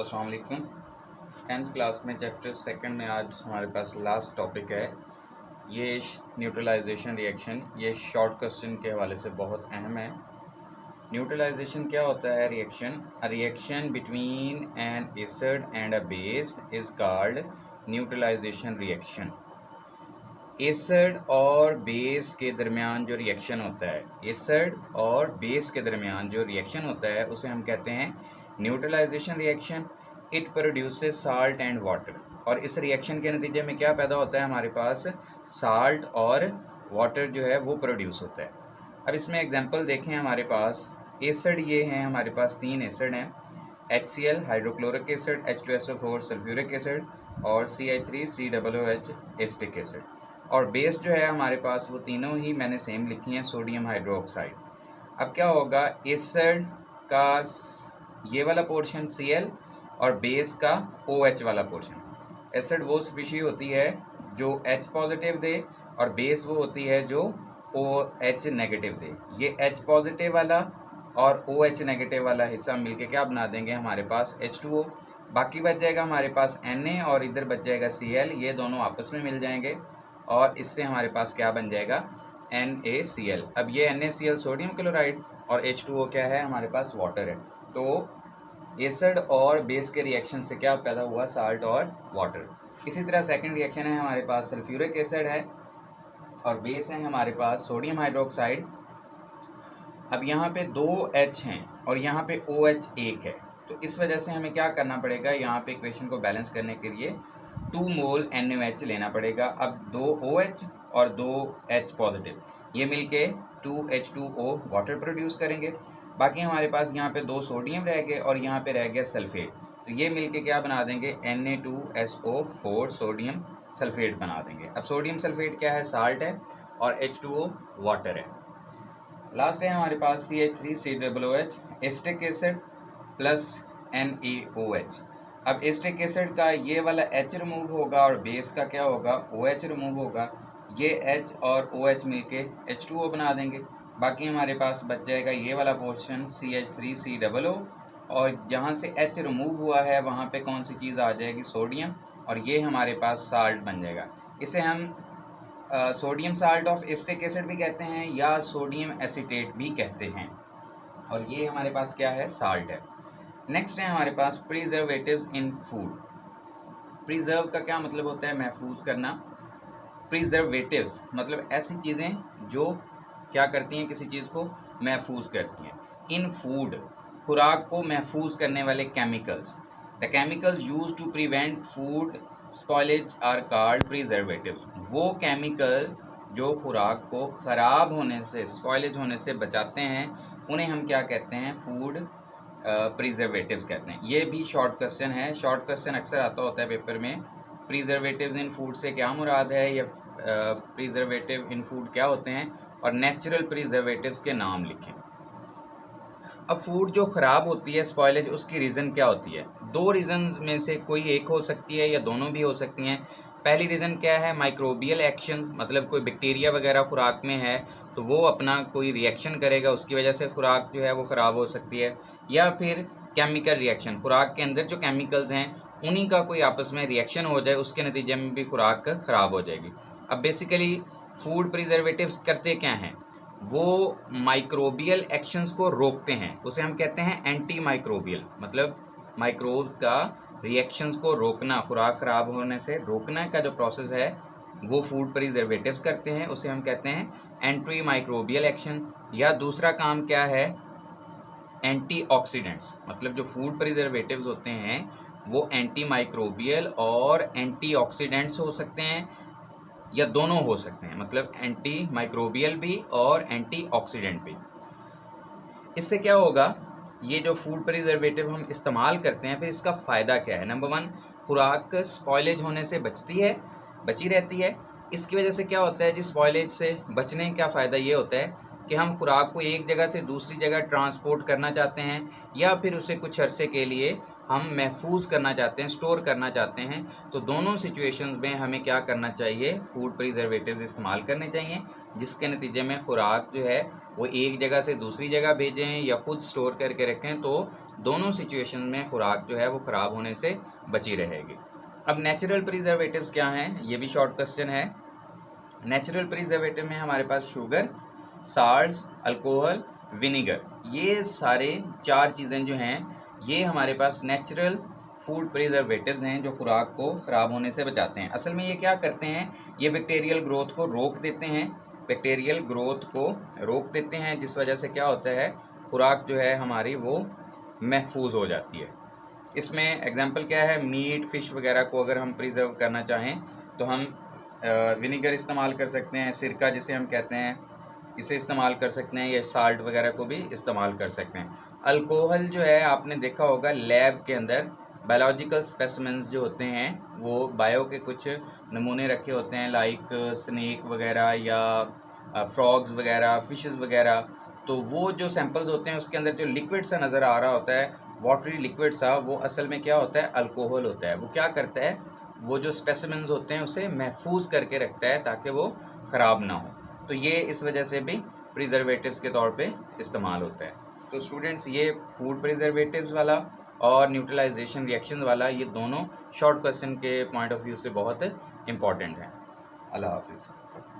अस्सलाम वालेकुम। 10th class में चैप्टर सेकंड में आज हमारे पास लास्ट टॉपिक है ये न्यूट्रलाइजेशन रिएक्शन। ये शॉर्ट क्वेश्चन के हवाले से बहुत अहम है। न्यूट्रलाइजेशन क्या होता है? Reaction, a reaction between an acid and a base is called neutralisation reaction. Acid और बेस के दरमियान जो रिएक्शन होता है, एसिड और बेस के दरमियान जो रिएक्शन होता है उसे हम कहते हैं neutralisation reaction. It produces salt and water. और इस रिएक्शन के नतीजे में क्या पैदा होता है? हमारे पास साल्ट और वाटर जो है वो प्रोड्यूस होता है। अब इसमें एग्जांपल देखें, हमारे पास एसिड ये हैं, हमारे पास 3 एसिड हैं, HCl hydrochloric acid, H2SO4 sulphuric acid और CH3COOH एसिटिक एसिड। और बेस जो है हमारे पास वो तीनों ही मैंने सेम लिखी हैं, सोडियम हाइड्रोक्साइड। अब क्या होगा, एसिड का ये वाला पोर्शन Cl और बेस का OH वाला पोर्शन। एसिड वो स्पीशीज होती है जो H पॉजिटिव दे और बेस वो होती है जो OH नेगेटिव दे। ये H पॉजिटिव वाला और OH नेगेटिव वाला हिस्सा मिलके क्या बना देंगे हमारे पास H2O। बाकी बच जाएगा हमारे पास Na और इधर बच जाएगा Cl। ये दोनों आपस में मिल जाएंगे और इससे हमारे पास क्या बन जाएगा, NaCl। अब ये NaCl सोडियम क्लोराइड और H2O क्या है, हमारे पास वाटर है। तो एसिड और बेस के रिएक्शन से क्या पैदा हुआ, साल्ट और वाटर। इसी तरह सेकंड रिएक्शन है, हमारे पास सल्फ्यूरिक एसिड है और बेस है हमारे पास सोडियम हाइड्रोक्साइड। अब यहाँ पे 2 H हैं और यहाँ पे OH 1 है, तो इस वजह से हमें क्या करना पड़ेगा, यहाँ पे इक्वेशन को बैलेंस करने के लिए 2 मोल NaOH लेना पड़ेगा। अब 2 OH और 2 H पॉजिटिव ये मिलके 2H2O वाटर प्रोड्यूस करेंगे। बाकी हमारे पास यहाँ पे 2 सोडियम रह गए और यहाँ पे रह गया सल्फेट, तो ये मिलके क्या बना देंगे, Na2SO4 सोडियम सल्फेट बना देंगे। अब सोडियम सल्फेट क्या है, साल्ट है और H2O वाटर है। लास्ट है हमारे पास CH3COOH acetic acid plus NaOH। अब एसिटिक एसिड का ये वाला H रिमूव होगा और बेस का क्या होगा, OH रिमूव होगा। ये H और OH मिलके H2O बना देंगे। बाकी हमारे पास बच जाएगा ये वाला पोर्शन CH3COO और जहाँ से H रिमूव हुआ है वहाँ पे कौन सी चीज़ आ जाएगी, सोडियम, और ये हमारे पास साल्ट बन जाएगा। इसे हम sodium salt of acetic acid भी कहते हैं या सोडियम एसीटेट भी कहते हैं, और ये हमारे पास क्या है, साल्ट है। नेक्स्ट है हमारे पास प्रिजर्वेटिव्स इन फूड। प्रिजर्व का क्या मतलब होता है, महफूज करना। प्रिजर्वेटिव्स मतलब ऐसी चीज़ें जो क्या करती हैं, किसी चीज़ को महफूज करती हैं। इन फूड, खुराक को महफूज करने वाले chemicals. The chemicals used to prevent food spoilage are called preservatives. वो केमिकल जो खुराक को ख़राब होने से, स्पॉइलेज होने से बचाते हैं, उन्हें हम क्या कहते हैं, फूड प्रिजर्वेटिव्स कहते हैं। ये भी शॉर्ट क्वेश्चन है, शॉर्ट क्वेश्चन अक्सर आता होता है पेपर में। प्रिजर्वेटिव्स इन फूड से क्या मुराद है, या प्रिजर्वेटिव इन फूड क्या होते हैं, और नेचुरल प्रिजर्वेटिव्स के नाम लिखें। अब फूड जो ख़राब होती है, स्पॉइलेज, उसकी रीज़न क्या होती है? 2 रीज़न्स में से कोई एक हो सकती है या दोनों भी हो सकती हैं। पहली रीज़न क्या है, माइक्रोबियल एक्शंस, मतलब कोई बैक्टीरिया वगैरह खुराक में है तो वो अपना कोई रिएक्शन करेगा, उसकी वजह से खुराक जो है वो ख़राब हो सकती है। या फिर केमिकल रिएक्शन, खुराक के अंदर जो केमिकल्स हैं उन्हीं का कोई आपस में रिएक्शन हो जाए, उसके नतीजे में भी खुराक ख़राब हो जाएगी। अब बेसिकली फूड प्रिजर्वेटिव्स करते क्या हैं, वो माइक्रोबियल एक्शंस को रोकते हैं, उसे हम कहते हैं एंटी माइक्रोबियल, मतलब माइक्रोब्स का रिएक्शंस को रोकना, खुराक ख़राब होने से रोकना का जो प्रोसेस है वो फूड प्रिजर्वेटिव्स करते हैं, उसे हम कहते हैं एंटी माइक्रोबियल एक्शन। या दूसरा काम क्या है, एंटीऑक्सीडेंट्स, मतलब जो फूड प्रिजर्वेटिव्स होते हैं वो एंटी माइक्रोबियल और एंटीऑक्सीडेंट्स हो सकते हैं या दोनों हो सकते हैं, मतलब एंटी माइक्रोबियल भी और एंटीऑक्सीडेंट भी। इससे क्या होगा, ये जो फूड प्रिजर्वेटिव हम इस्तेमाल करते हैं, फिर इसका फ़ायदा क्या है? नंबर 1, खुराक स्पॉइलेज होने से बची रहती है। इसकी वजह से क्या होता है जी, स्पॉइलेज से बचने का फ़ायदा ये होता है कि हम खुराक को एक जगह से दूसरी जगह ट्रांसपोर्ट करना चाहते हैं या फिर उसे कुछ अरसे के लिए हम महफूज करना चाहते हैं, स्टोर करना चाहते हैं, तो दोनों सिचुएशंस में हमें क्या करना चाहिए, फूड प्रिजर्वेटिव्स इस्तेमाल करने चाहिए, जिसके नतीजे में खुराक जो है वो एक जगह से दूसरी जगह भेजें या खुद स्टोर करके रखें, तो दोनों सिचुएशन में खुराक जो है वो ख़राब होने से बची रहेगी। अब नेचुरल प्रिजर्वेटिव्स क्या हैं, ये भी शॉर्ट क्वेश्चन है। नेचुरल प्रिजर्वेटिव में हमारे पास शुगर, साल्ट्स, अल्कोहल, विनीगर, ये सारे 4 चीज़ें जो हैं ये हमारे पास नेचुरल फूड प्रिजर्वेटिव्स हैं जो खुराक को ख़राब होने से बचाते हैं। असल में ये क्या करते हैं, ये बैक्टीरियल ग्रोथ को रोक देते हैं, बैक्टीरियल ग्रोथ को रोक देते हैं, जिस वजह से क्या होता है, खुराक जो है हमारी वो महफूज हो जाती है। इसमें एग्जांपल क्या है, मीट, फ़िश वगैरह को अगर हम प्रिजर्व करना चाहें तो हम विनीगर इस्तेमाल कर सकते हैं, सिरका जिसे हम कहते हैं इसे इस्तेमाल कर सकते हैं, या साल्ट वगैरह को भी इस्तेमाल कर सकते हैं। अल्कोहल जो है आपने देखा होगा लैब के अंदर बायोलॉजिकल स्पेसिमेंस जो होते हैं वो बायो के कुछ नमूने रखे होते हैं, लाइक स्नेक वगैरह या फ्रॉग्स वगैरह, फिशेस वगैरह, तो वो जो सैंपल्स होते हैं उसके अंदर जो लिक्विड सा नज़र आ रहा होता है, वाटरी लिक्विड सा, वो असल में क्या होता है, अल्कोहल होता है। वो क्या करता है, वो जो स्पेसिमेंस होते हैं उसे महफूज करके रखता है ताकि वो ख़राब ना हो, तो ये इस वजह से भी प्रिजर्वेटिव्स के तौर पे इस्तेमाल होता है। तो स्टूडेंट्स, ये फूड प्रिजर्वेटिव्स वाला और न्यूट्रलाइजेशन रिएक्शन वाला, ये दोनों शॉर्ट क्वेश्चन के पॉइंट ऑफ व्यू से बहुत इंपॉर्टेंट हैं। अल्लाह हाफिज़।